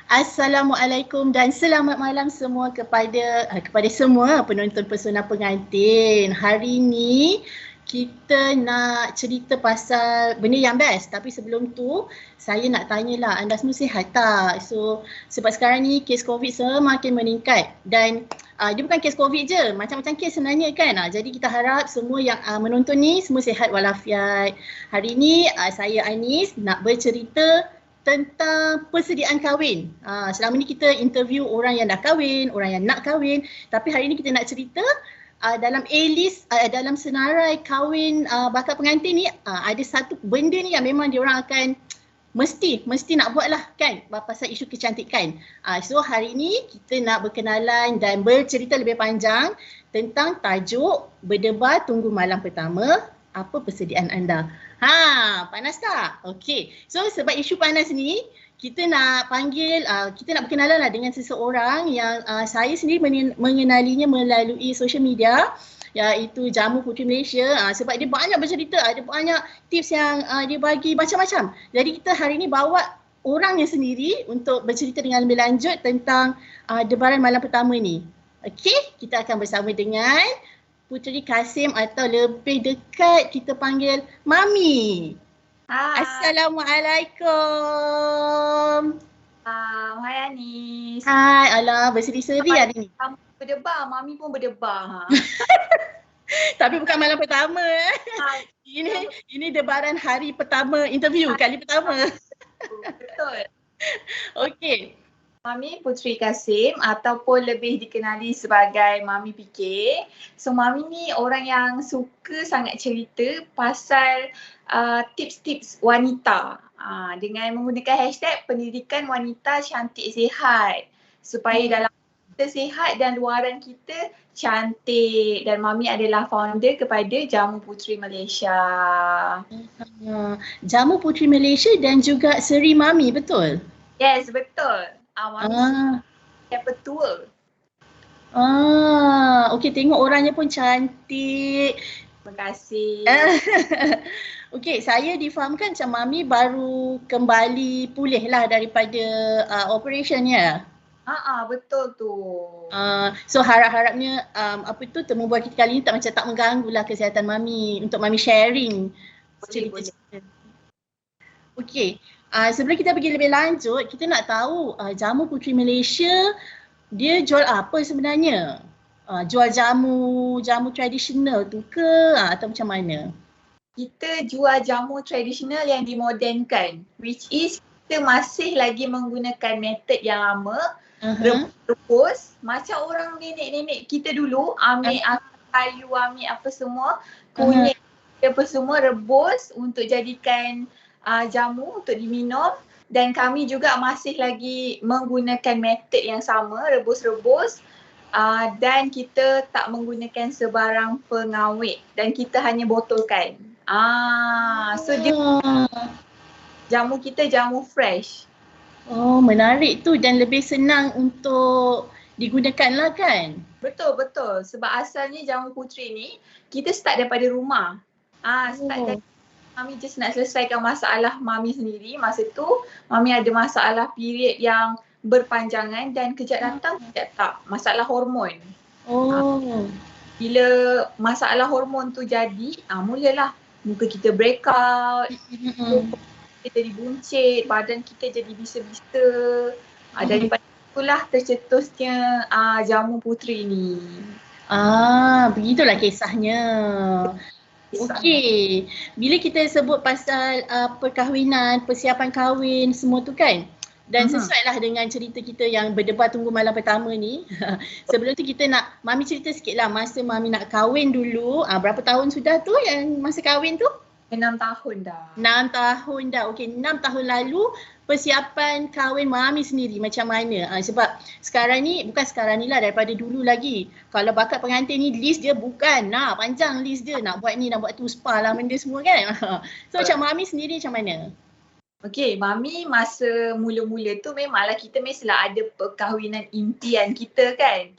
Assalamualaikum dan selamat malam semua kepada semua penonton Pesona Pengantin. Hari ni kita nak cerita pasal benda yang best, tapi sebelum tu saya nak tanyalah, anda semua sihat tak? So sebab sekarang ni kes COVID semakin meningkat dan dia bukan kes COVID je, macam-macam kes sebenarnya kan. Jadi kita harap semua yang menonton ni semua sihat walafiat. Hari ni saya Anis nak bercerita tentang persediaan kahwin. Selama ni kita interview orang yang dah kahwin, orang yang nak kahwin, tapi hari ni kita nak cerita dalam A-list, dalam senarai kahwin bakal pengantin ni ada satu benda ni yang memang diorang akan mesti nak buat lah kan, pasal isu kecantikan. So hari ni kita nak berkenalan dan bercerita lebih panjang tentang tajuk berdebar tunggu malam pertama, apa persediaan anda? Panas tak? Okey. So sebab isu panas ni, kita nak panggil, kita nak berkenalan lah dengan seseorang yang saya sendiri mengenalinya melalui social media, iaitu Jamu Puteri Malaysia. Sebab dia banyak bercerita, ada banyak tips yang dia bagi macam-macam. Jadi kita hari ni bawa orangnya sendiri untuk bercerita dengan lebih lanjut tentang debaran malam pertama ni. Okey, kita akan bersama dengan Puteri Kasim atau lebih dekat kita panggil Mami. Hai. Assalamualaikum. Hai Anis. Hai, alah berseri-seri hari ni. Berdebar, Mami pun berdebar. Tapi bukan malam pertama. Ini debaran hari pertama interview, kali pertama. Betul. Okey. Mami Puteri Kasim ataupun lebih dikenali sebagai Mami PK. So Mami ni orang yang suka sangat cerita pasal tips-tips wanita dengan menggunakan hashtag pendidikan wanita cantik sihat supaya dalam kita sihat dan luaran kita cantik. Dan Mami adalah founder kepada Jamu Puteri Malaysia. Jamu Puteri Malaysia dan juga Seri Mami, betul? Yes, betul. Mami yang petua. Okey, tengok orangnya pun cantik. Terima kasih. Okey, saya difahamkan macam Mami baru kembali pulih lah daripada operationnya. Betul tu. So harap-harapnya temu bual kita kali ni tak mengganggu lah kesihatan Mami untuk Mami sharing cerita-cerita. Okey. Sebelum kita pergi lebih lanjut, kita nak tahu Jamu Puteri Malaysia dia jual apa sebenarnya? Jual jamu tradisional tu ke atau macam mana? Kita jual jamu tradisional yang dimodernkan, which is kita masih lagi menggunakan method yang lama, rebus macam orang nenek-nenek kita dulu, ambil kayu, ambil apa semua, kunyit apa semua, rebus untuk jadikan jamu untuk diminum. Dan kami juga masih lagi menggunakan metod yang sama, rebus-rebus, dan kita tak menggunakan sebarang pengawet dan kita hanya botolkan. So jamu kita jamu fresh. Oh, menarik tu dan lebih senang untuk digunakan lah kan? Betul. Sebab asalnya Jamu Puteri ni kita start daripada rumah. Mami just nak selesaikan masalah Mami sendiri. Masa tu Mami ada masalah period yang berpanjangan dan kejap datang kejap tak. Masalah hormon. Bila masalah hormon tu jadi, mulalah muka kita break out, kita kita jadi buncit, badan kita jadi bisa-bisa. Daripada itulah tercetusnya jamu puteri ni. Begitulah kisahnya. Okey. Bila kita sebut pasal perkahwinan, persiapan kahwin semua tu kan. Dan sesuailah dengan cerita kita yang berdebat tunggu malam pertama ni. Sebelum tu kita nak, Mami cerita sikit lah masa Mami nak kahwin dulu. Berapa tahun sudah tu yang masa kahwin tu? 6 tahun dah. 6 tahun dah. Okey, 6 tahun lalu persiapan kahwin Mami sendiri macam mana? Sebab sekarang ni, bukan sekarang ni lah, daripada dulu lagi. Kalau bakal pengantin ni list dia bukan. Panjang list dia. Nak buat ni, nak buat tu, spa lah benda semua kan. So macam Mami sendiri macam mana? Okey, Mami masa mula-mula tu memanglah kita mestilah ada perkahwinan impian kita kan.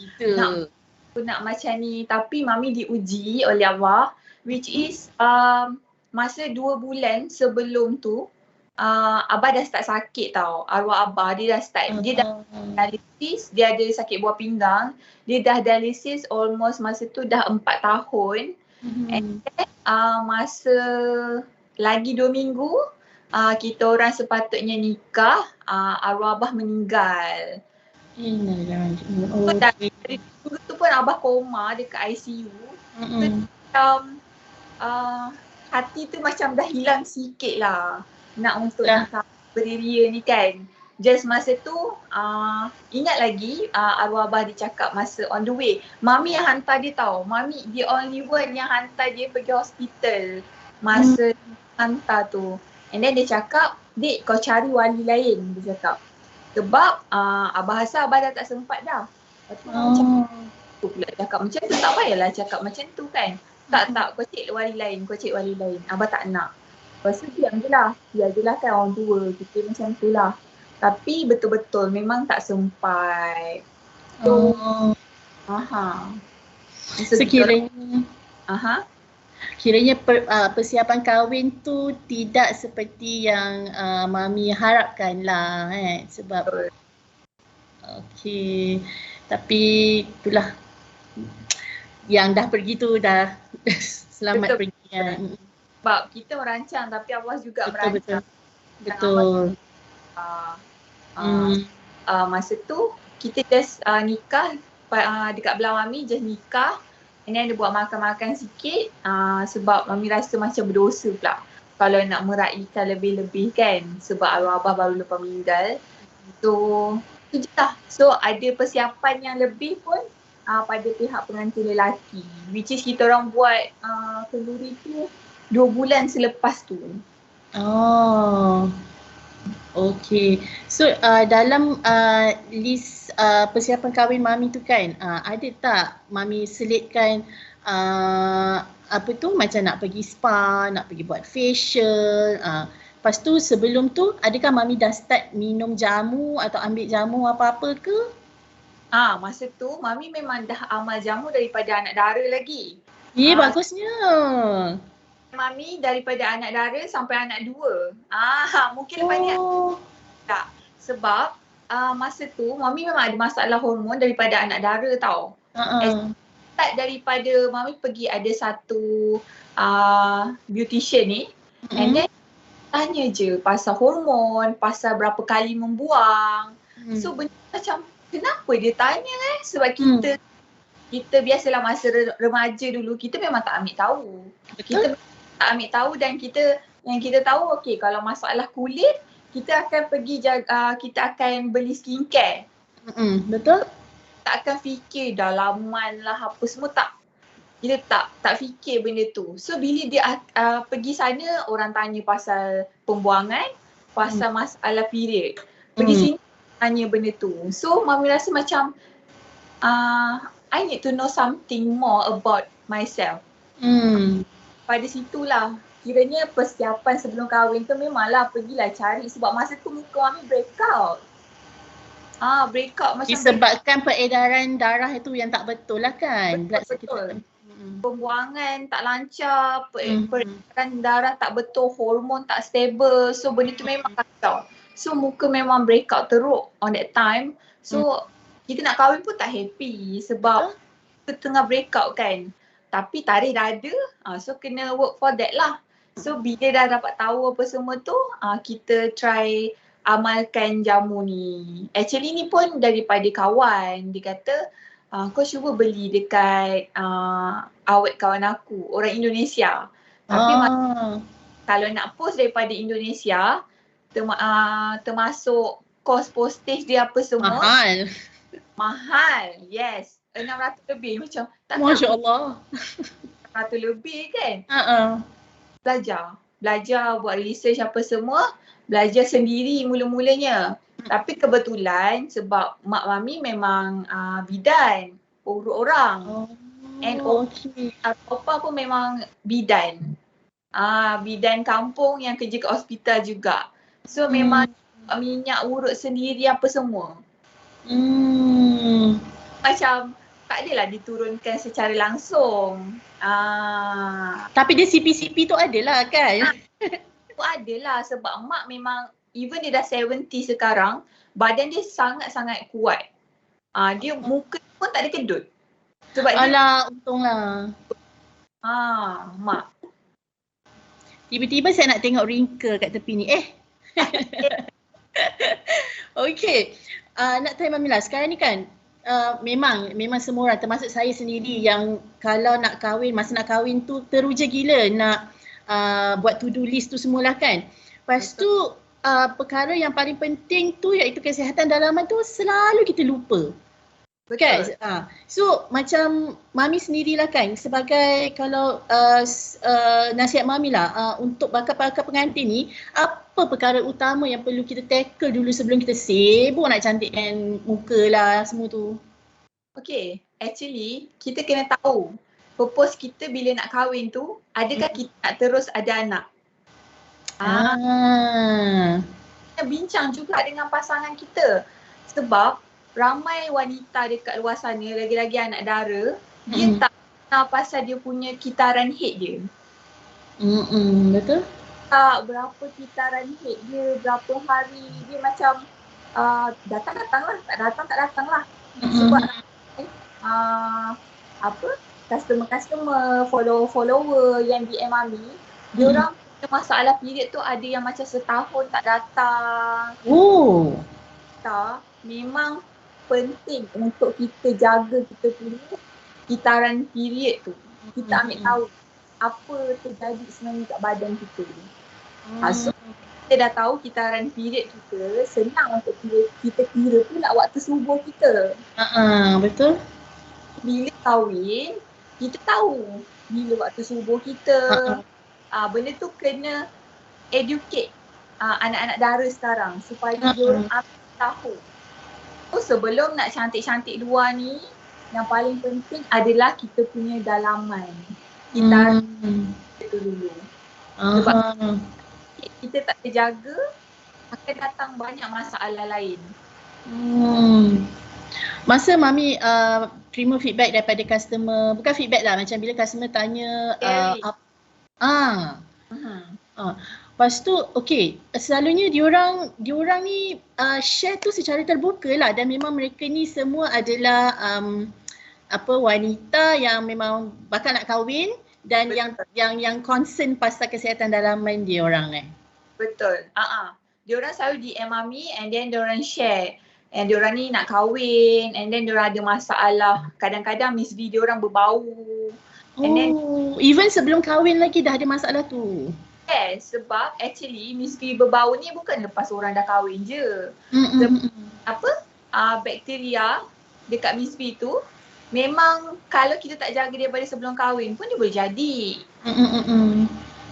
Nak macam ni, tapi Mami diuji oleh Allah, which is masa 2 bulan sebelum tu Abah dah start sakit tau. Arwah Abah dia dah start, dia dah dialisis, dia ada sakit buah pinggang. Dia dah dialisis almost masa tu dah 4 tahun. And then masa lagi 2 minggu kita orang sepatutnya nikah, arwah Abah meninggal. So dari dulu tu pun Abah koma dekat ICU. So, hati tu macam dah hilang sikit lah nak untuk nak beria ni kan. Just masa tu ingat lagi arwah Abah dia cakap masa on the way, Mami yang hantar dia tau. Mami the only one yang hantar dia pergi hospital masa hantar tu. And then dia cakap, "Dik, kau cari wali lain," dia cakap. Sebab Abah rasa Abah dah tak sempat dah. Lepas tu macam tu pula cakap macam tu, tak payahlah cakap macam tu kan. Tak, kau cek wali lain, Abah tak nak. Lepas tu diam je lah kan orang tua, kita macam tu lah. Tapi betul-betul memang tak sempat. So, Kiranya persiapan kahwin tu tidak seperti yang Mami harapkan lah sebab okey, tapi itulah yang dah pergi tu dah selamat pergi kan. Sebab kita merancang tapi Allah juga merancang. Betul. Masa tu kita just nikah dekat belah Mami, just nikah. And then dia buat makan-makan sikit sebab Mami rasa macam berdosa pula kalau nak meraihkan lebih-lebih kan, sebab arwah Abah baru lepas meninggal. So, tu je lah. So, ada persiapan yang lebih pun pada pihak pengantin lelaki, which is kita orang buat kenduri tu 2 bulan selepas tu. Okay. So dalam list persiapan kahwin Mami tu kan, ada tak Mami selitkan macam nak pergi spa, nak pergi buat facial, lepas tu sebelum tu adakah Mami dah start minum jamu atau ambil jamu apa-apa ke? Masa tu Mami memang dah amal jamu daripada anak dara lagi. Bagusnya. Mami daripada anak dara sampai anak 2. Mungkin lepas ni tak. Sebab masa tu Mami memang ada masalah hormon daripada anak dara tau. Start daripada Mami pergi ada satu beautician ni. And then tanya je pasal hormon, pasal berapa kali membuang. So benda macam kenapa dia tanya sebab kita biasalah masa remaja dulu kita memang tak ambil tahu. Kita tak ambil tahu dan yang kita tahu kalau masalah kulit kita akan pergi kita akan beli skincare. Betul? Tak akan fikir dalaman lah apa semua, tak. Kita tak fikir benda tu. So bila dia pergi sana orang tanya pasal pembuangan, pasal masalah period. Pergi sini tanya benda tu. So Mami rasa macam I need to know something more about myself. Pada situlah kiranya persiapan sebelum kahwin tu memanglah pergilah cari sebab masa tu muka Mami breakout. Breakout macam disebabkan peredaran darah itu yang tak betul lah kan. Betul. Pembuangan tak lancar, peredaran darah tak betul, hormon tak stable. So benda tu memang kacau. So muka memang breakout teruk on that time. So kita nak kahwin pun tak happy sebab kita tengah breakout kan. Tapi tarik dada, so kena work for that lah. So bila dah dapat tahu apa semua tu, kita try amalkan jamu ni. Actually ni pun daripada kawan. Dia kata, kau cuba beli dekat awet kawan aku, orang Indonesia. Tapi kalau nak post daripada Indonesia, termasuk kos postage dia apa semua. Mahal, yes. 600 lebih macam. Masya Allah. 600 lebih kan? Belajar buat research apa semua. Belajar sendiri mula-mulanya. Tapi kebetulan sebab mak mami memang bidan, urut orang. And opa pun memang bidan. Bidan kampung yang kerja kat hospital juga. So memang minyak urut sendiri apa semua. Macam tak adalah diturunkan secara langsung. Tapi dia CP-CP tu adalah kan? Tu adalah sebab mak memang even dia dah 70 sekarang, badan dia sangat-sangat kuat. Dia muka pun tak ada kedut. Sebab untunglah. Mak. Tiba-tiba saya nak tengok wrinkle kat tepi ni. Okay. Nak tanya Mamilah, sekarang ni kan memang semua orang termasuk saya sendiri yang kalau nak kahwin, masa nak kahwin tu teruja gila nak buat to do list tu semualah kan. Lepas tu perkara yang paling penting tu iaitu kesihatan dalaman tu selalu kita lupa. Betul. Kan? So macam Mami sendirilah kan sebagai kalau nasihat Mami lah untuk bakal-bakal pengantin ni, apa perkara utama yang perlu kita tackle dulu sebelum kita sibuk nak cantikkan muka lah semua tu? Okay, actually kita kena tahu purpose kita bila nak kahwin tu, adakah kita nak terus ada anak? Kita bincang juga dengan pasangan kita sebab ramai wanita dekat luar sana, lagi-lagi anak dara, dia tak tahu pasal dia punya kitaran head dia. Betul? Tak berapa kitaran head dia, berapa hari dia macam datang-datang lah, tak datang lah. Sebab customer, follower yang DM Mami, diorang punya masalah period tu ada yang macam setahun tak datang. Memang penting untuk kita jaga kita punya kitaran period tu. Kita ambil tahu apa terjadi sebenarnya kat badan kita. So kita dah tahu kitaran period kita, senang untuk kita kira pula waktu subuh kita. Betul. Bila kahwin, kita tahu bila waktu subuh kita. Benda tu kena educate anak-anak dara sekarang supaya diorang tahu. So sebelum nak cantik-cantik luar ni, yang paling penting adalah kita punya dalaman. Kita itu dulu. Sebab kita tak terjaga, akan datang banyak masalah lain. Masa Mami terima feedback daripada customer, bukan feedback lah, macam bila customer tanya lepas tu, selalunya diorang ni share tu secara terbuka lah dan memang mereka ni semua adalah wanita yang memang bakal nak kahwin dan yang concern pasal kesihatan dalaman diorang Betul. Diorang selalu DM Mami and then diorang share. And diorang ni nak kahwin and then diorang ada masalah. Kadang-kadang Miss V diorang berbau. And then even sebelum kahwin lagi dah ada masalah tu. Yes, sebab actually Miss V berbau ni bukan lepas orang dah kahwin je. Bakteria dekat Miss V tu memang kalau kita tak jaga daripada sebelum kahwin pun dia boleh jadi.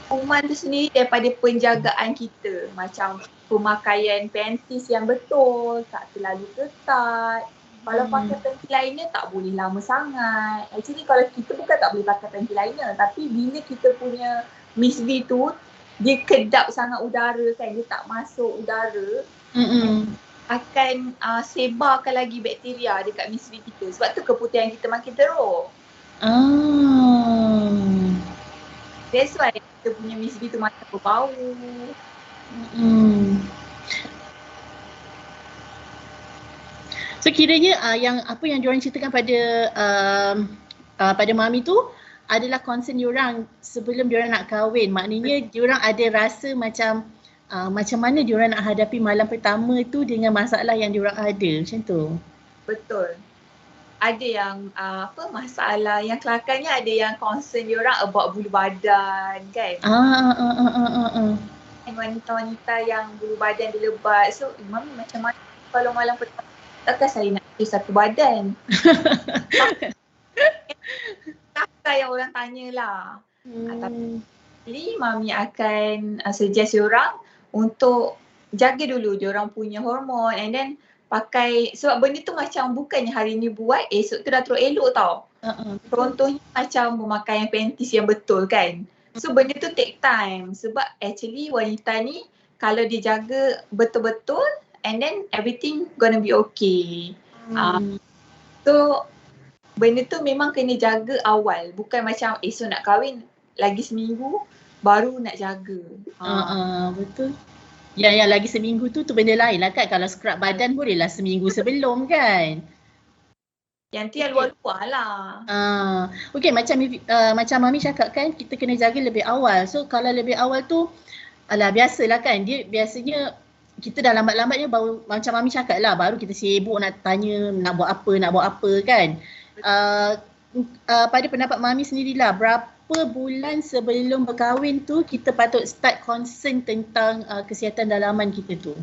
Kuman tu sendiri daripada penjagaan kita. Macam pemakaian panties yang betul, tak terlalu ketat. Kalau pakai panty liner tak boleh lama sangat. Actually kalau kita bukan tak boleh pakai panty liner, tapi bila kita punya Miss V tu, dia kedap sangat udara kan, dia tak masuk udara, akan sebarkan lagi bakteria dekat Miss V kita. Sebab tu keputihan kita makin teruk. That's why kita punya Miss V tu macam berbau. So kiranya yang apa yang diorang ceritakan pada Mami tu adalah concern diorang sebelum diorang nak kahwin. Maknanya diorang ada rasa macam mana diorang nak hadapi malam pertama tu dengan masalah yang diorang ada, macam tu. Betul. Ada yang masalah yang kelakarnya, ada yang concern diorang about bulu badan kan. Wanita-wanita yang bulu badan dia lebat. So mami macam mana kalau malam pertama, takkan saya nak ada satu badan. Kakak yang orang tanyalah. Tapi mami akan suggest diorang untuk jaga dulu diorang punya hormon, and then pakai, sebab benda tu macam bukannya hari ni buat, esok tu dah terus elok tau. Contohnya macam pemakaian panties yang betul kan. So benda tu take time, sebab actually wanita ni kalau dia jaga betul-betul, and then everything gonna be okay. So benda tu memang kena jaga awal, bukan macam esok nak kahwin lagi seminggu baru nak jaga. Betul. Yang lagi seminggu tu benda lain lah kan. Kalau scrub badan bolehlah seminggu sebelum kan. Yang tu yang luar-luar lah. Okay, macam Mami cakap kan, kita kena jaga lebih awal. So kalau lebih awal tu, biasalah kan, dia biasanya kita dah lambat-lambatnya baru, macam Mami cakap lah, baru kita sibuk nak tanya nak buat apa kan. Pada pendapat Mami sendirilah, berapa bulan sebelum berkahwin tu kita patut start concern tentang kesihatan dalaman kita tu?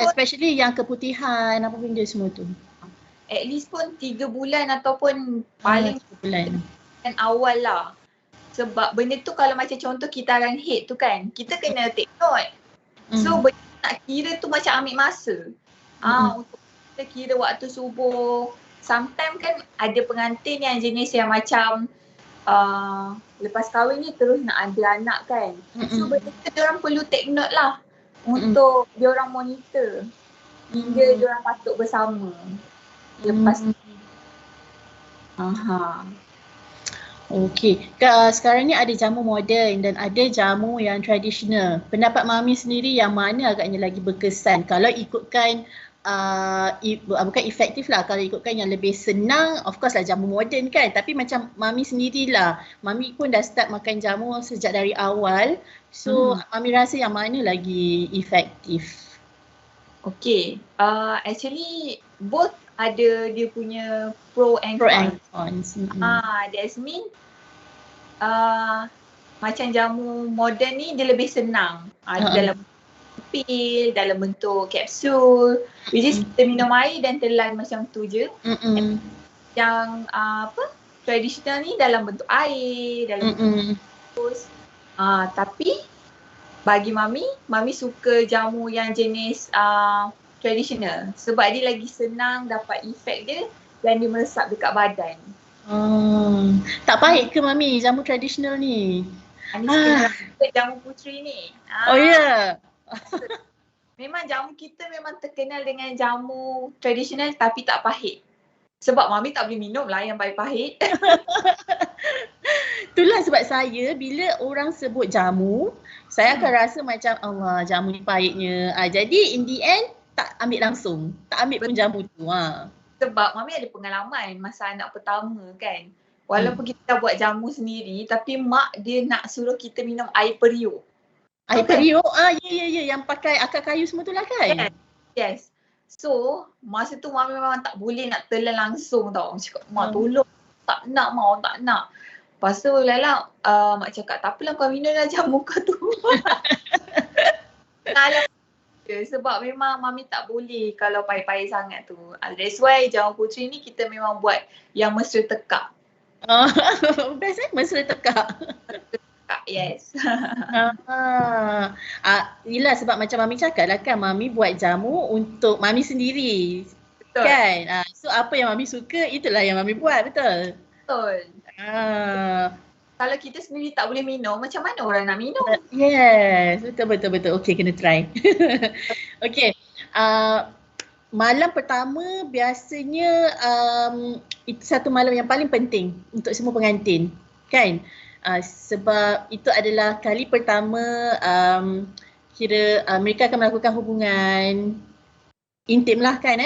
Especially yang keputihan, apa benda semua tu. At least pun 3 bulan ataupun paling 3 bulan awal lah. Sebab benda tu kalau macam contoh kitaran head tu kan, kita kena take note. So benda nak kira tu macam ambil masa. Untuk kita kira waktu subuh. Sometimes kan ada pengantin yang jenis yang macam lepas kahwin ni terus nak ada anak kan. So benda tu diorang perlu take note lah untuk diorang monitor hingga diorang patut bersama. Lepas Okey. Sekarang ni ada jamu moden dan ada jamu yang tradisional. Pendapat Mami sendiri yang mana agaknya lagi berkesan? Kalau ikutkan bukan efektif lah, kalau ikutkan yang lebih senang, of course lah jamu moden kan. Tapi macam Mami sendirilah, Mami pun dah start makan jamu sejak dari awal. So Mami rasa yang mana lagi efektif? Okay, actually both ada dia punya pro and cons. That's mean macam jamu moden ni dia lebih senang. Dalam pil, dalam bentuk kapsul, which is kita minum air dan telan macam tu je. Yang tradisional ni dalam bentuk air, dalam bentuk jus. Tapi bagi Mami suka jamu yang jenis tradisional sebab dia lagi senang dapat efek dia dan dia meresap dekat badan. Tak pahit ke Mami jamu tradisional ni? Suka jamu puteri ni. Oh ya. Memang jamu kita memang terkenal dengan jamu tradisional tapi tak pahit. Sebab Mami tak boleh minum lah yang pahit-pahit. Itulah sebab saya bila orang sebut jamu, saya akan rasa macam Allah jamu ni pahitnya. Jadi in the end tak ambil langsung. Tak ambil pun jamu tu. Sebab Mami ada pengalaman masa anak pertama kan. Walaupun kita buat jamu sendiri tapi mak dia nak suruh kita minum air periuk. Air periuk? Ya. Yang pakai akar kayu semua tu lah kan? Yes. So masa tu Mami memang tak boleh nak telan langsung tau. Cakap mak tolong. Tak nak mak, tak nak. Lepas tu Lala mak cakap tak apalah kau minum lah jamu kau tu. Sebab memang Mami tak boleh kalau pahit-pahit sangat tu. That's why jamu puteri ni kita memang buat yang mesra tekak. Best mesra tekak. Yes. Yelah sebab macam Mami cakap lah kan, Mami buat jamu untuk Mami sendiri. Betul. Kan? So apa yang Mami suka, itulah yang Mami buat, betul? Betul. Kalau kita sendiri tak boleh minum, macam mana orang nak minum? Yes, betul. Okay, kena try. Okay. Malam pertama biasanya itu satu malam yang paling penting untuk semua pengantin. Kan? Sebab itu adalah kali pertama mereka akan melakukan hubungan intim lah kan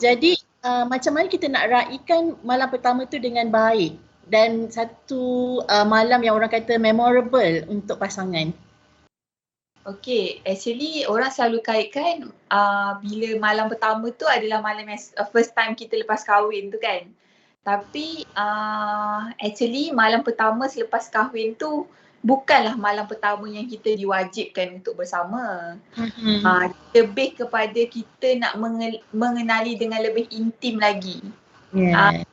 Jadi macam mana kita nak raikan malam pertama tu dengan baik? dan satu malam yang orang kata memorable untuk pasangan? Okay, actually orang selalu kaitkan bila malam pertama tu adalah malam yang first time kita lepas kahwin tu kan. Tapi actually malam pertama selepas kahwin tu bukanlah malam pertama yang kita diwajibkan untuk bersama. Lebih kepada kita nak mengenali dengan lebih intim lagi. Yeah.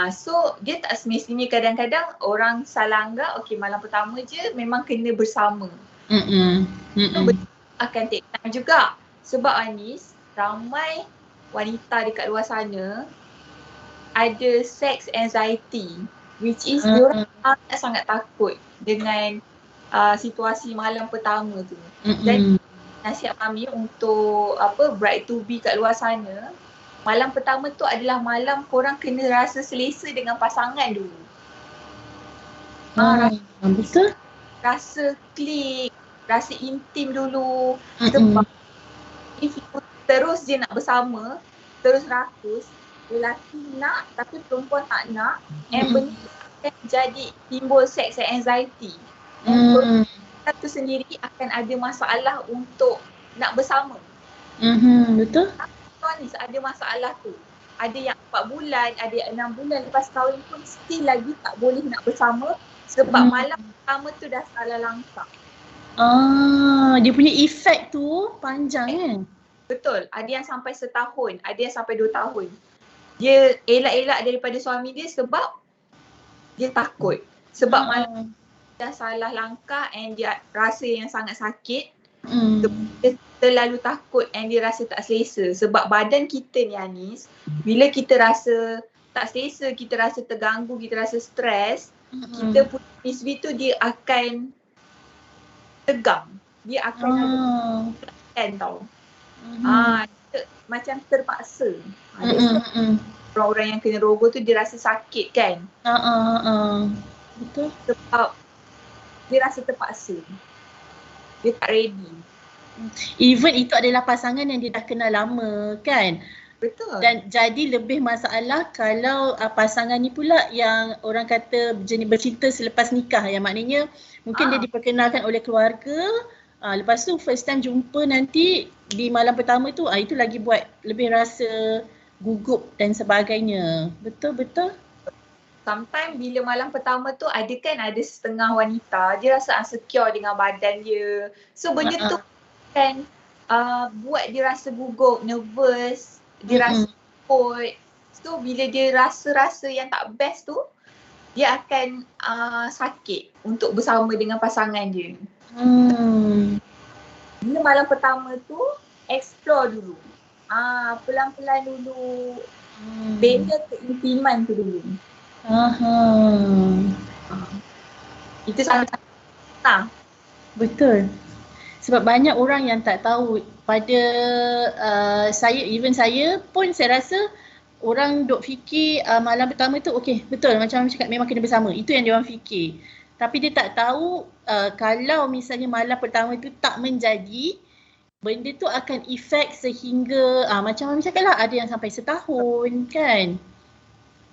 So dia tak semestinya, kadang-kadang orang salah anggap okay malam pertama je memang kena bersama. Akan take time juga. Sebab Anis, ramai wanita dekat luar sana ada sex anxiety, which is diorang sangat takut dengan situasi malam pertama tu. Dan nasihat kami untuk bride to be kat luar sana, malam pertama tu adalah malam korang kena rasa selesa dengan pasangan dulu. Betul. Rasa klik, rasa intim dulu. Sebab if you terus je nak bersama, terus rakus, lelaki nak tapi perempuan tak nak, and benda akan jadi timbul sex anxiety. And satu sendiri akan ada masalah untuk nak bersama. Betul. Ni ada masalah tu. Ada yang 4 bulan, ada yang 6 bulan lepas kahwin pun still lagi tak boleh nak bersama sebab malam pertama tu dah salah langkah. Dia punya efek tu panjang kan? Betul. Ada yang sampai setahun, ada yang sampai 2 tahun. Dia elak-elak daripada suami dia sebab dia takut. Sebab malam dah salah langkah and dia rasa yang sangat sakit. Dia terlalu takut and dia rasa tak selesa. Sebab badan kita ni Anis, bila kita rasa tak selesa, kita rasa terganggu, kita rasa stres, kita punya PSV tu dia akan tegang. Dia akan tau. Macam terpaksa. Orang-orang yang kena rogol tu dia rasa sakit kan. Betul. Sebab dia rasa terpaksa. Dia tak ready. Even itu adalah pasangan yang dia dah kenal lama kan. Betul. Dan jadi lebih masalah kalau pasangan ni pula yang orang kata jenis bercinta selepas nikah, yang maknanya mungkin dia diperkenalkan oleh keluarga, lepas tu first time jumpa nanti di malam pertama tu, itu lagi buat lebih rasa gugup dan sebagainya. Betul-betul. Sometimes bila malam pertama tu ada setengah wanita dia rasa insecure dengan badan dia. So benda tu kan buat dia rasa gugup, nervous, dia rasa takut. So bila dia rasa-rasa yang tak best tu, dia akan sakit untuk bersama dengan pasangan dia. Bila malam pertama tu, explore dulu. Pelan-pelan dulu. Bela keintiman tu dulu. Itu sangat betul. Sebab banyak orang yang tak tahu. Pada saya pun saya rasa orang duk fikir malam pertama tu okey, betul macam cakap memang kena bersama. Itu yang dia orang fikir. Tapi dia tak tahu kalau misalnya malam pertama tu tak menjadi, benda tu akan efek sehingga macam Mami cakap lah, ada yang sampai setahun kan.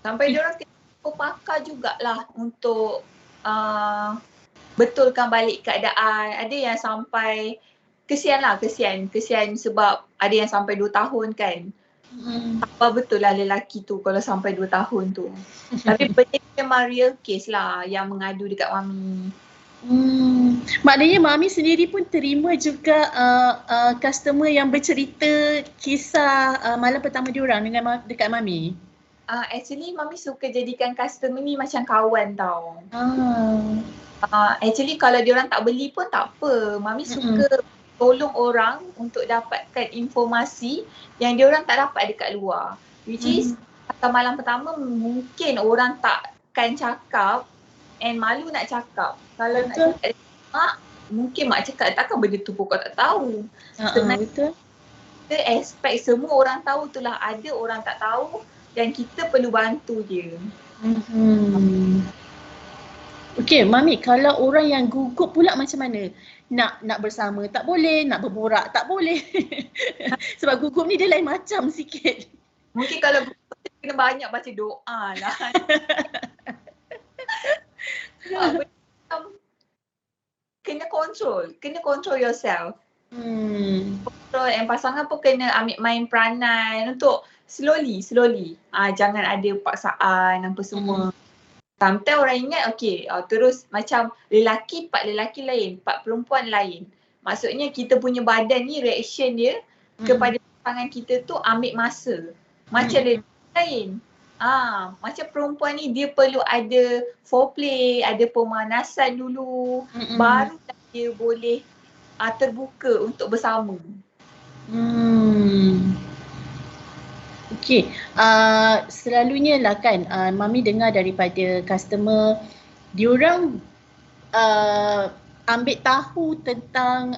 Sampai dia orang pakar jugalah untuk betulkan balik keadaan. Ada yang sampai kesian sebab ada yang sampai 2 tahun kan. Apa betul lah lelaki tu kalau sampai 2 tahun tu. Tapi benda memang real case lah yang mengadu dekat Mami. Maknanya Mami sendiri pun terima juga customer yang bercerita kisah malam pertama diorang dengan dekat Mami. Actually Mami suka jadikan customer ni macam kawan tau. Actually kalau diorang tak beli pun tak apa. Mami suka tolong orang untuk dapatkan informasi yang diorang tak dapat dekat luar. Which is malam pertama mungkin orang takkan cakap and malu nak cakap. Kalau nak cakap mak, mungkin mak cakap takkan benda tu pun kau tak tahu. Sebenarnya kita expect semua orang tahu tu lah. Ada orang tak tahu dan kita perlu bantu dia. Okey, Mami, kalau orang yang gugup pula macam mana? Nak bersama tak boleh, nak berborak tak boleh. Sebab gugup ni dia lain macam sikit. Mungkin kalau gugup kena banyak baca doa lah. Macam kena control yourself. Control, and pasangan pun kena ambil main peranan untuk slowly. Jangan ada paksaan apa semua. Sometimes orang ingat terus macam lelaki part lelaki lain, part perempuan lain. Maksudnya kita punya badan ni reaction dia kepada pasangan kita tu ambil masa. Macam lelaki lain. Macam perempuan ni dia perlu ada foreplay, ada pemanasan dulu, baru dia boleh terbuka untuk bersama. Okey, selalunya lah kan Mami dengar daripada customer, diorang ambil tahu tentang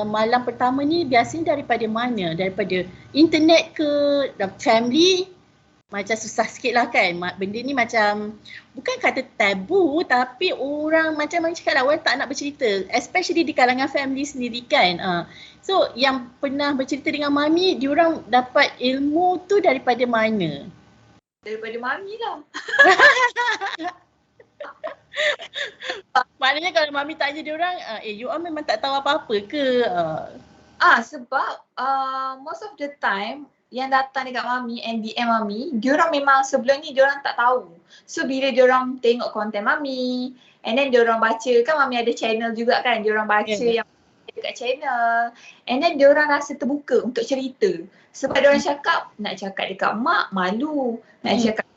malam pertama ni biasanya daripada mana? Daripada internet ke, family? Macam susah sikit lah kan, benda ni macam bukan kata tabu, tapi orang macam cakap lah, orang tak nak bercerita, especially di kalangan family sendiri kan. So yang pernah bercerita dengan Mami, diorang dapat ilmu tu daripada mana? Daripada Mami lah. Maknanya kalau Mami tanya diorang, you all memang tak tahu apa-apa ke? Sebab most of the time yang datang dekat Mami and DM Mami, diorang memang sebelum ni diorang tak tahu. So bila diorang tengok konten Mami, and then diorang baca, kan Mami ada channel juga kan, diorang baca yang dekat channel, and then diorang rasa terbuka untuk cerita. Sebab diorang cakap, nak cakap dekat mak malu, nak cakap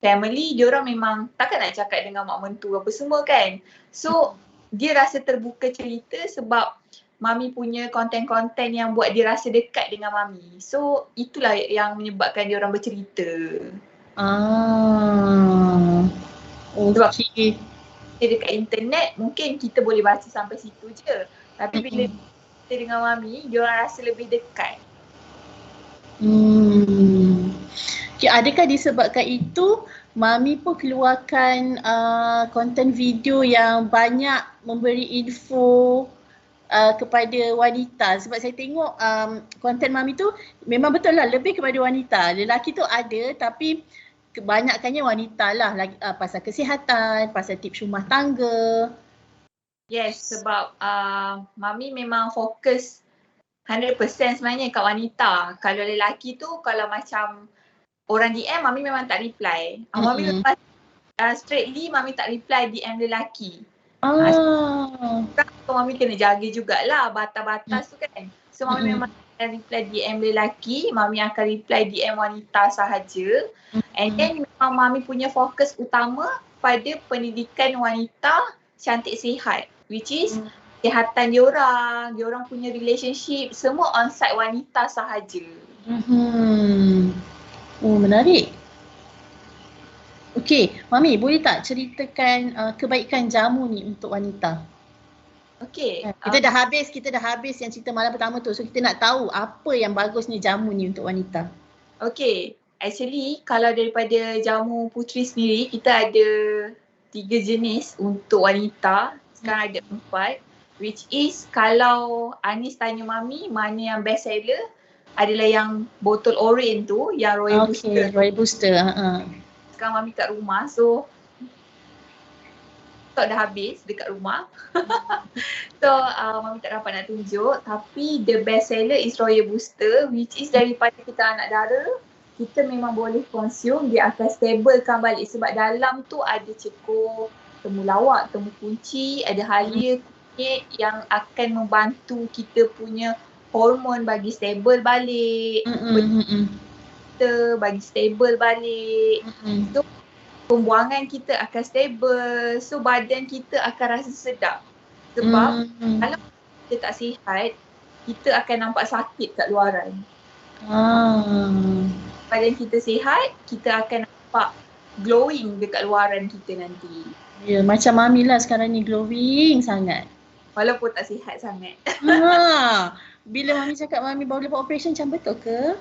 family, diorang memang takkan nak cakap dengan mak mentua apa semua kan. So dia rasa terbuka cerita sebab Mami punya konten-konten yang buat dia rasa dekat dengan Mami. So itulah yang menyebabkan dia orang bercerita. Sebab dia dekat internet mungkin kita boleh baca sampai situ je. Tapi bila kita dengan Mami, dia orang rasa lebih dekat. Okay, adakah disebabkan itu Mami pun keluarkan konten video yang banyak memberi info kepada wanita? Sebab saya tengok konten Mami tu memang betul lah lebih kepada wanita. Lelaki tu ada tapi kebanyakannya wanita lah, pasal kesihatan, pasal tips rumah tangga. Yes, sebab Mami memang fokus 100% sebenarnya kat wanita. Kalau lelaki tu kalau macam orang DM, Mami memang tak reply. Mami memang straightly Mami tak reply DM lelaki. Mami kena jaga jugalah batas-batas tu kan. So Mami memang akan reply DM lelaki, Mami akan reply DM wanita sahaja. And then memang Mami punya fokus utama pada pendidikan wanita cantik sihat, which is kesihatan diorang punya relationship, semua on-site wanita sahaja. Menarik. Okey, Mami boleh tak ceritakan kebaikan jamu ni untuk wanita? Okey. Kita dah habis yang cerita malam pertama tu. So kita nak tahu apa yang bagusnya jamu ni untuk wanita. Okey. Actually kalau daripada jamu Puteri sendiri, kita ada 3 jenis untuk wanita. Sekarang ada 4. Which is kalau Anis tanya Mami mana yang best seller, adalah yang botol orange tu, yang Royal Booster. Royal Booster. Sekarang Mami kat rumah, so stok dah habis dekat rumah. So Mami tak dapat nak tunjuk, tapi the best seller is Royal Booster, which is daripada kita anak dara, kita memang boleh consume, dia akan stablekan balik sebab dalam tu ada cekur, temulawak, temu kunci, ada halia, kunyit yang akan membantu kita punya hormon bagi stable balik. Kita bagi stable balik. So pembuangan kita akan stable. So badan kita akan rasa sedap. Sebab kalau kita tak sihat, kita akan nampak sakit kat luaran. Badan kita sihat, kita akan nampak glowing dekat luaran kita nanti. Ya, macam Mami lah sekarang ni glowing sangat. Walaupun tak sihat sangat. Bila Mami cakap Mami baru lepas operation, macam betul ke?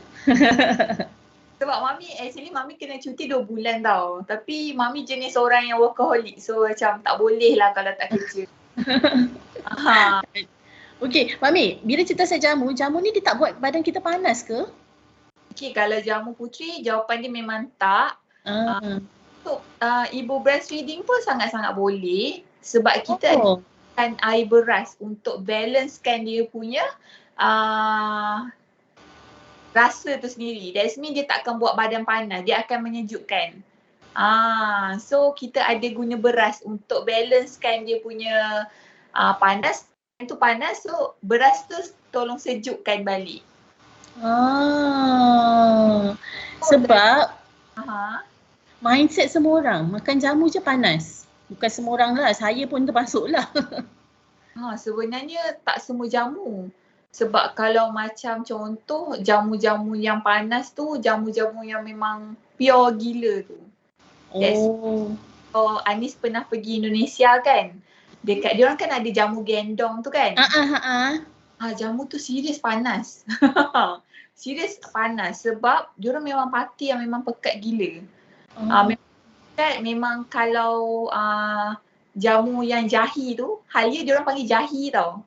Sebab Mami kena cuti 2 bulan tau. Tapi Mami jenis orang yang workaholic. So macam tak boleh lah kalau tak kerja. Okey, Mami, bila cerita pasal jamu ni dia tak buat badan kita panas ke? Okey, kalau jamu Puteri, jawapan dia memang tak. untuk ibu breastfeeding pun sangat-sangat boleh sebab kita kan air beras untuk balancekan dia punya rasa tu sendiri. That's mean dia tak akan buat badan panas, dia akan menyejukkan. So kita ada guna beras untuk balancekan dia punya panas. Itu panas, so beras tu tolong sejukkan balik. Sebab mindset semua orang makan jamu je panas. Bukan semua orang lah, saya pun termasuk lah. Sebenarnya tak semua jamu. Sebab kalau macam contoh jamu-jamu yang panas tu, jamu-jamu yang memang pure gila tu. Anis pernah pergi Indonesia kan. Dekat diorang kan ada jamu gendong tu kan. Jamu tu serius panas. Serius panas sebab diorang memang parti yang memang pekat gila. Memang kalau jamu yang jahi tu, halia diorang panggil jahi tau.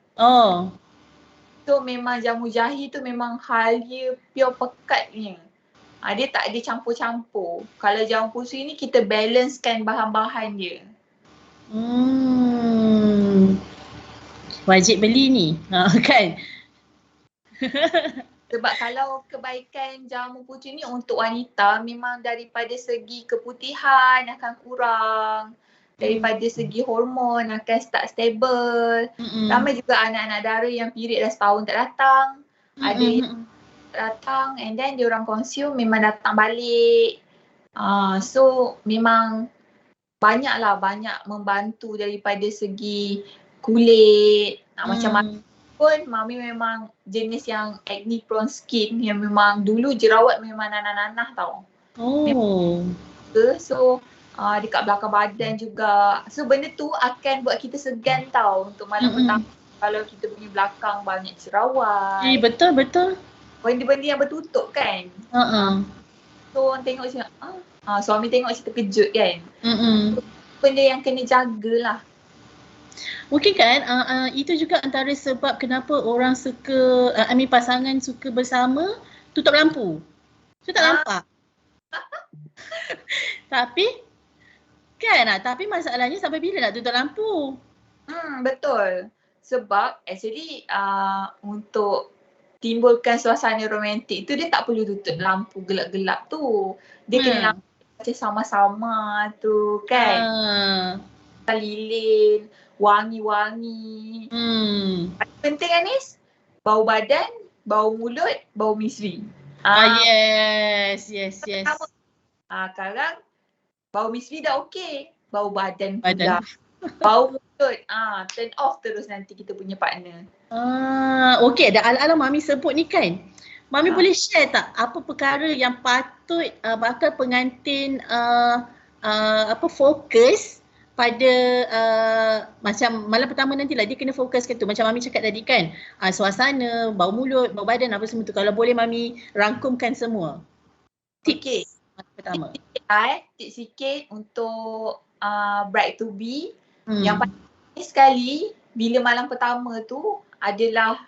So memang jamu jahi tu memang halia pure pekatnya. Dia tak ada campur-campur. Kalau jamu pusing ni kita balancekan bahan-bahan dia. Wajib beli ni, kan? Sebab kalau kebaikan jamu putih ni untuk wanita memang daripada segi keputihan akan kurang. Daripada segi hormon akan start stable. Ramai juga anak-anak dara yang period dah setahun tak datang. Ada yang datang and then diorang consume memang datang balik. So memang banyak membantu daripada segi kulit. Macam pun Mami memang jenis yang acne prone skin yang memang dulu jerawat memang nanah-nanah tau. So dekat belakang badan juga. So benda tu akan buat kita segan tau untuk malam pertama kalau kita punya belakang banyak jerawat. Betul. Benda-benda yang bertutup kan. So orang tengok macam suami tengok macam terkejut kan. Benda yang kena jagalah. Mungkin kan itu juga antara sebab kenapa orang suka, pasangan suka bersama tutup lampu. So tak nampak. Tapi masalahnya sampai bila nak tutup lampu? Betul. Sebab actually untuk timbulkan suasana romantik tu dia tak perlu tutup lampu gelap-gelap tu. Dia kena lampu macam sama-sama tu kan. Lilin, wangi-wangi. Penting Anis, bau badan, bau mulut, bau misri. Yes. Sekarang bau misri dah okey, bau badan pula. Bau mulut, turn off terus nanti kita punya partner. Okey, ada ala-ala Mami sebut ni kan. Mami boleh share tak apa perkara yang patut bakal pengantin fokus pada macam malam pertama nantilah dia kena fokuskan tu. Macam Mami cakap tadi kan, suasana, bau mulut, bau badan apa semua tu. Kalau boleh Mami rangkumkan semua. Tips pertama. Tips sikit untuk bride to be. Yang paling sekali bila malam pertama tu adalah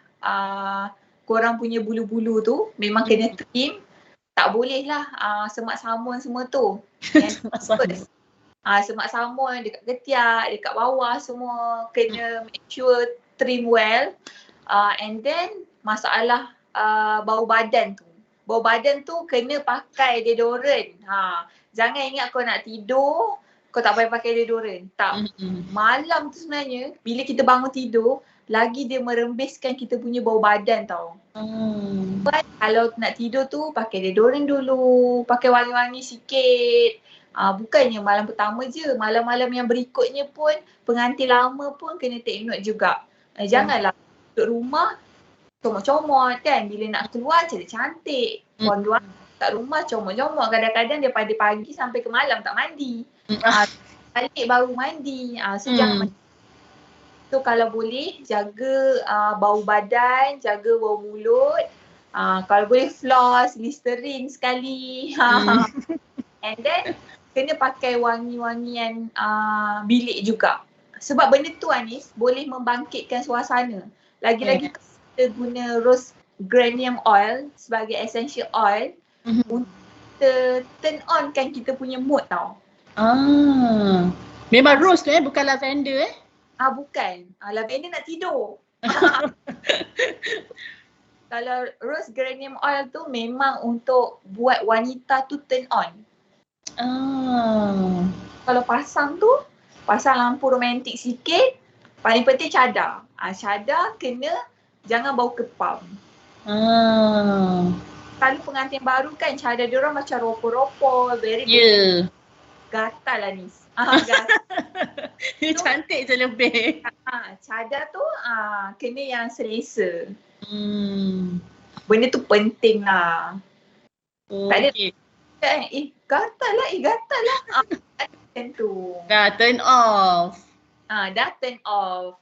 korang punya bulu-bulu tu memang kena trim. Tak boleh lah semak samun semua tu. Semak samun dekat ketiak, dekat bawah semua kena make sure trim well. And then masalah bau badan tu. Bau badan tu kena pakai deodorant. Jangan ingat kau nak tidur, kau tak payah pakai deodorant. Tak. Malam tu sebenarnya bila kita bangun tidur, lagi dia merembeskan kita punya bau badan tau. Kalau nak tidur tu pakai deodorant dulu, pakai wangi-wangi sikit. Bukannya malam pertama je, malam-malam yang berikutnya pun pengantin lama pun kena take note juga. Janganlah duduk rumah comot-comot kan, bila nak keluar cantik-cantik. Keluar kat rumah comot-comot, kadang-kadang daripada pagi sampai ke malam tak mandi. Balik baru mandi. So jangan. So kalau boleh jaga bau badan, jaga bau mulut. Kalau boleh floss, Listerine sekali. And then kena pakai wangi-wangian bilik juga. Sebab benda tu Anis boleh membangkitkan suasana. Lagi-lagi kita guna rose geranium oil sebagai essential oil untuk turn on kan kita punya mood tau. Memang rose tu bukan lavender Bukan. Lavender nak tidur. Kalau rose geranium oil tu memang untuk buat wanita tu turn on. Kalau pasang lampu romantik sikit, paling penting cadar. Cadar kena jangan bau kepam. Kalau pengantin baru kan cadar diorang macam ropol-ropol, very gatal lah ni. Cantik je lebih. Cadar tu kena yang selesa. Benda tu penting lah. Tak ada gatal lah. Macam tu. Dah turn off. Dah turn off.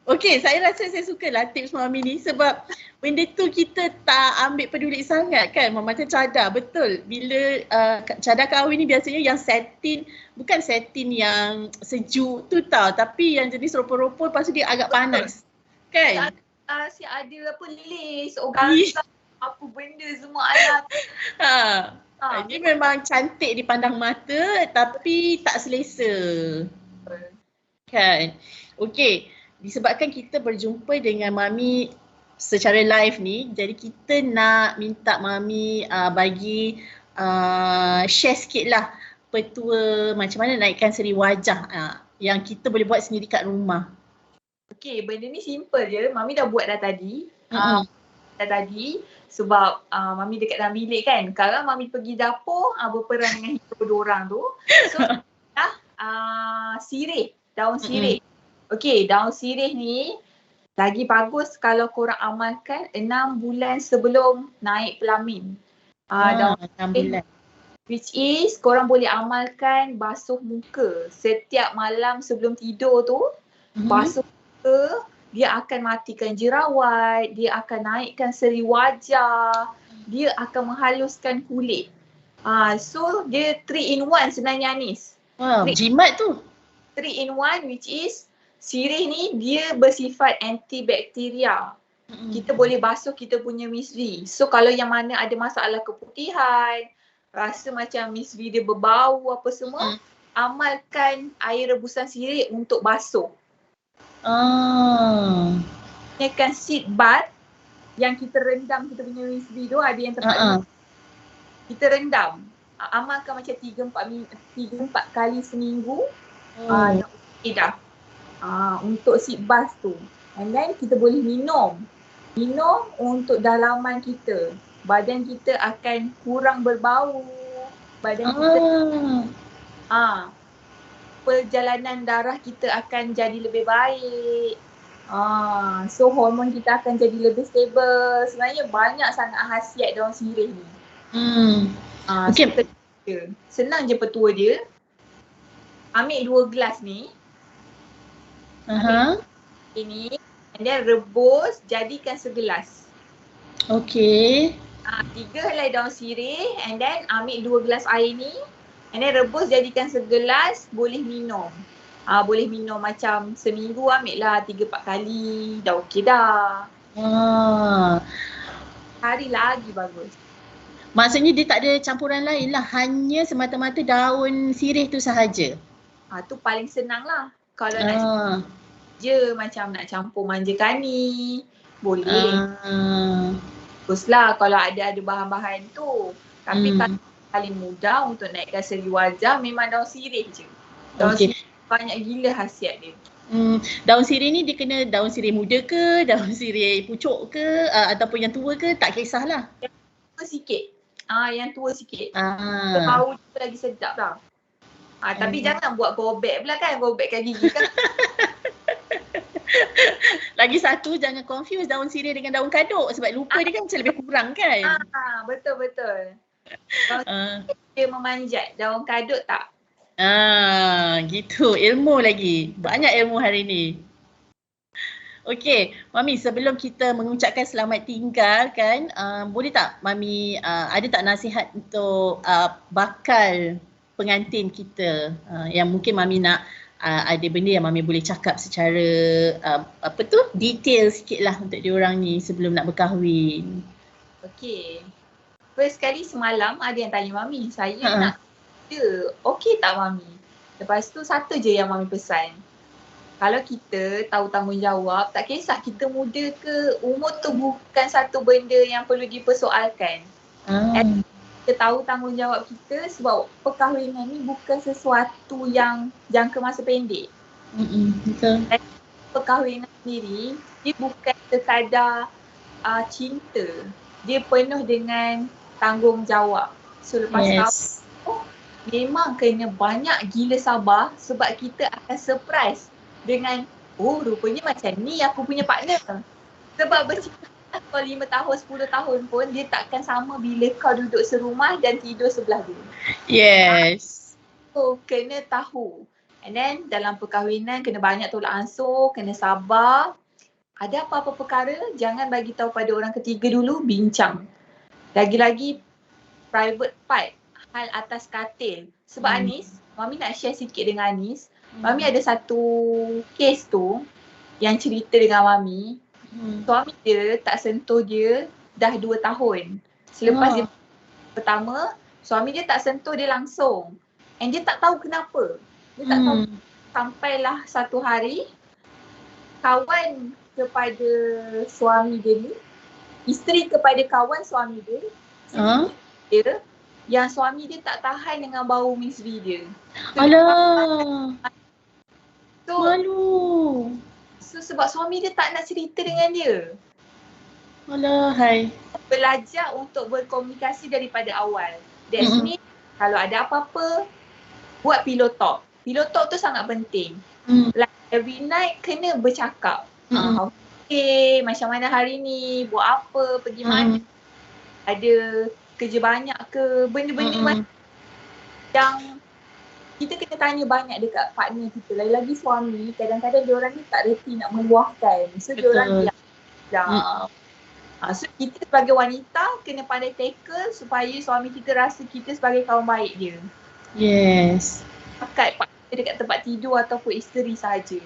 Okey, saya rasa saya sukalah tips Mami ni sebab benda tu kita tak ambil peduli sangat kan. Macam cadar, betul. Bila cadar kahwin ni biasanya yang satin, bukan satin yang sejuk tu tau, tapi yang jenis ropol-ropol lepas tu dia agak panas. Kan? Si ada apa lilis, organza, apa benda semua alat. Dia memang cantik dipandang mata tapi tak selesa. Kan? Okey. Disebabkan kita berjumpa dengan Mami secara live ni, jadi kita nak minta Mami bagi share sikit lah petua macam mana naikkan seri wajah yang kita boleh buat sendiri kat rumah. Okey, benda ni simple je. Mami dah buat dah tadi. Sebab Mami dekat dalam bilik kan. Sekarang Mami pergi dapur berperang dengan hidung diorang tu. So sirih, daun sirih. Okey, daun sirih ni lagi bagus kalau korang amalkan 6 bulan sebelum naik pelamin. Daun 6 bulan. Which is korang boleh amalkan basuh muka. Setiap malam sebelum tidur tu, basuh muka, dia akan matikan jerawat, dia akan naikkan seri wajah, dia akan menghaluskan kulit. So dia 3 in 1 sebenarnya Anis. Jimat tu. 3 in 1 which is sirih ni dia bersifat antibakteria. Kita boleh basuh kita punya misri. So kalau yang mana ada masalah keputihan, rasa macam misri dia berbau apa semua, amalkan air rebusan sirih untuk basuh. Ini akan seed bath yang kita rendam kita punya misri tu, ada yang tempat kita rendam. Amalkan macam 3-4 kali seminggu. Dah. Untuk seed bath tu. And then kita boleh minum untuk dalaman kita. Badan kita akan kurang berbau. Badan kita perjalanan darah kita akan jadi lebih baik. So hormon kita akan jadi lebih stable. Sebenarnya banyak sangat khasiat daun sirih ni. Senang je petua dia. Ambil 2 gelas ni. Ini and then rebus jadikan segelas. Okey. 3 helai daun sirih and then ambil 2 gelas air ni and then rebus jadikan segelas, boleh minum. Boleh minum macam seminggu ambil lah 3-4 kali, dah okey dah. Hari lagi bagus. Maksudnya dia tak ada campuran lain lah, hanya semata-mata daun sirih tu sahaja. Tu paling senang lah. Kalau nak je macam nak campur manja kani, boleh. Baguslah kalau ada bahan-bahan tu. Tapi paling mudah untuk naikkan seri wajah memang daun sirih je. Daun sirih banyak gila khasiat dia. Daun sirih ni dia kena daun sirih muda ke, daun sirih pucuk ke, ataupun yang tua ke, tak kisahlah. Yang tua sikit. Yang tua sikit. Bau dia lagi sedap lah. Tapi jangan buat gobek pula kan, gobekkan gigi kan. Lagi satu, jangan confuse daun sirih dengan daun kaduk sebab lupa dia kan macam lebih kurang kan. Betul. Daun dia memanjat, daun kaduk tak. Gitu, ilmu lagi. Banyak ilmu hari ni. Okey, Mami, sebelum kita mengucapkan selamat tinggal kan, boleh tak Mami ada tak nasihat untuk bakal pengantin kita yang mungkin Mami nak ada benda yang Mami boleh cakap secara detail sikit lah untuk diorang ni sebelum nak berkahwin. Okey. First sekali semalam ada yang tanya Mami, saya nak kerja, okey tak Mami? Lepas tu satu je yang Mami pesan. Kalau kita tahu tanggungjawab, tak kisah kita muda ke, umur tu bukan satu benda yang perlu dipersoalkan. Kita tahu tanggungjawab kita sebab perkahwinan ni bukan sesuatu yang jangka masa pendek. Betul. Dan perkahwinan sendiri, dia bukan sekadar cinta. Dia penuh dengan tanggungjawab. So lepas tahu, memang kena banyak gila sabar sebab kita akan surprise dengan rupanya macam ni aku punya partner. Sebab bercinta kau 5 tahun, 10 tahun pun dia takkan sama bila kau duduk serumah dan tidur sebelah dia. Yes. So kena tahu. And then dalam perkahwinan kena banyak tolak ansur, kena sabar. Ada apa-apa perkara jangan bagi tahu pada orang ketiga dulu, bincang. Lagi-lagi private part, hal atas katil. Sebab Anis, Mami nak share sikit dengan Anis. Mami ada satu kes tu yang cerita dengan Mami. Suami dia tak sentuh dia dah 2 tahun. Selepas dia pertama, suami dia tak sentuh dia langsung. And dia tak tahu kenapa. Dia tak tahu. Sampailah satu hari, kawan kepada suami dia ni, isteri kepada kawan suami dia, dia yang suami dia tak tahan dengan bau misri dia. Alah. So, malu. So sebab suami dia tak nak cerita dengan dia. Alah, hai. Belajar untuk berkomunikasi daripada awal. That's mean kalau ada apa-apa, buat pillow talk. Pillow talk tu sangat penting. Like every night kena bercakap. Okay, macam mana hari ni, buat apa, pergi mana, ada kerja banyak ke, benda-benda macam yang kita kena tanya banyak dekat partner kita. Lagi-lagi suami, kadang-kadang diorang ni tak reti nak meluahkan. So diorang diam. So kita sebagai wanita kena pandai tackle supaya suami kita rasa kita sebagai kawan baik dia. Yes. Pakat partner dekat tempat tidur ataupun isteri sahaja.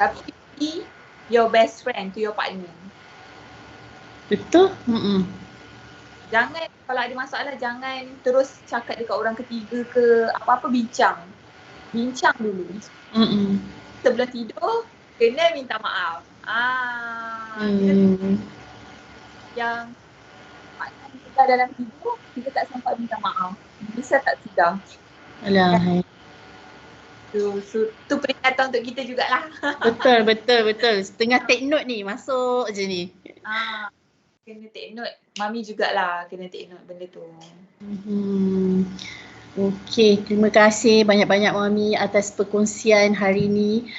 Tapi be your best friend to your partner. Betul. Jangan, kalau ada masalah jangan terus cakap dekat orang ketiga ke, apa-apa bincang. Bincang dulu. Sebelum tidur, kena minta maaf. Yang kita dalam tidur, kita tak sempat minta maaf. Bisa tak sudah? Alah. Tu peringatan untuk kita jugalah. Betul. Tengah take note ni, masuk je ni. Kena take note. Mami jugalah kena take note benda tu. Okey, terima kasih banyak-banyak Mami atas perkongsian hari ni.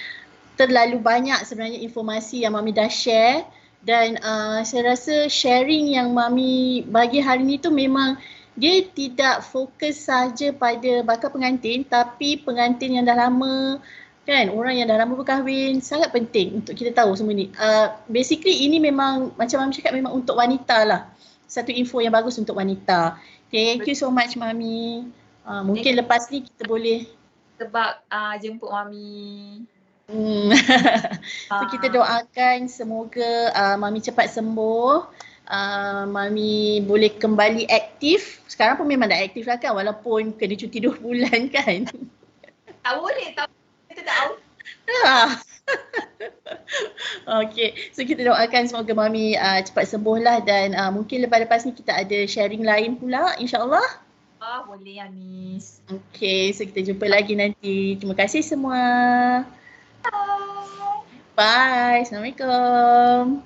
Terlalu banyak sebenarnya informasi yang Mami dah share dan saya rasa sharing yang Mami bagi hari ni tu memang dia tidak fokus saja pada bakal pengantin tapi pengantin yang dah lama, kan, orang yang dah lama berkahwin, sangat penting untuk kita tahu semua ni. Basically ini memang macam Mami cakap memang untuk wanita lah. Satu info yang bagus untuk wanita. Thank you so much Mami. Mungkin lepas ni kita boleh sebab jemput Mami. So kita doakan semoga Mami cepat sembuh. Mami boleh kembali aktif. Sekarang pun memang dah aktif lah kan, walaupun kena cuti 2 bulan kan. Tak boleh, kita dah out. Okay, so kita doakan semoga Mami cepat sembuh lah dan mungkin lepas ni kita ada sharing lain pula, insyaAllah. Boleh Anis. Okay, so kita jumpa lagi nanti. Terima kasih semua. Bye. Bye. Assalamualaikum.